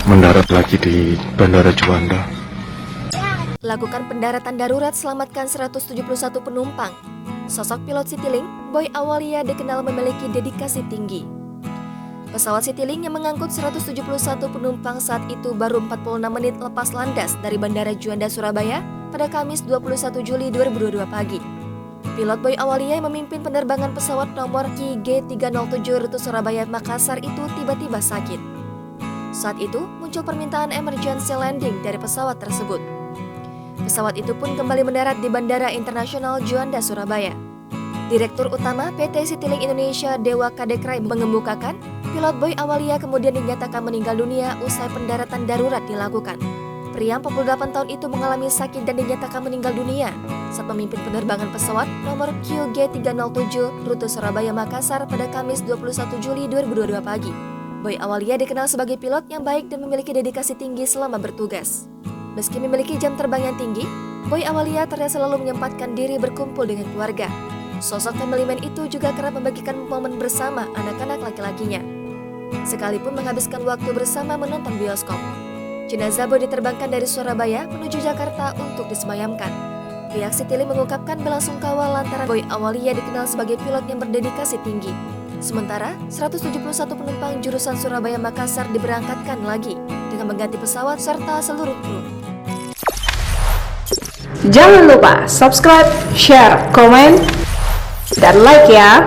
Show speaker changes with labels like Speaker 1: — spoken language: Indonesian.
Speaker 1: mendarat lagi di Bandara Juanda.
Speaker 2: Lakukan pendaratan darurat, selamatkan 171 penumpang. Sosok pilot Citylink, Boy Awalia dikenal memiliki dedikasi tinggi. Pesawat Citylink yang mengangkut 171 penumpang saat itu baru 46 menit lepas landas dari Bandara Juanda, Surabaya pada Kamis 21 Juli 2022 pagi. Pilot Boy Awalia yang memimpin penerbangan pesawat nomor QG307 rute Surabaya Makassar itu tiba-tiba sakit. Saat itu muncul permintaan emergency landing dari pesawat tersebut. Pesawat itu pun kembali mendarat di Bandara Internasional Juanda, Surabaya. Direktur Utama PT Citylink Indonesia Dewa Kadekrai mengemukakan, pilot Boy Awalia kemudian dinyatakan meninggal dunia usai pendaratan darurat dilakukan. Pria 48 tahun itu mengalami sakit dan dinyatakan meninggal dunia saat memimpin penerbangan pesawat nomor QG307 rute Surabaya Makassar pada Kamis 21 Juli 2022 pagi. Boy Awalia dikenal sebagai pilot yang baik dan memiliki dedikasi tinggi selama bertugas. Meski memiliki jam terbang yang tinggi, Boy Awalia terlihat selalu menyempatkan diri berkumpul dengan keluarga. Sosok family man itu juga kerap membagikan momen bersama anak-anak laki-lakinya, sekalipun menghabiskan waktu bersama menonton bioskop. Jenazah Boy diterbangkan dari Surabaya menuju Jakarta untuk disemayamkan. Pihak Citylink mengungkapkan belasungkawa lantaran Boy Awalia dikenal sebagai pilot yang berdedikasi tinggi. Sementara, 171 penumpang jurusan Surabaya Makassar diberangkatkan lagi dengan mengganti pesawat serta seluruh kru.
Speaker 3: Jangan lupa subscribe, share, komen, dan like ya!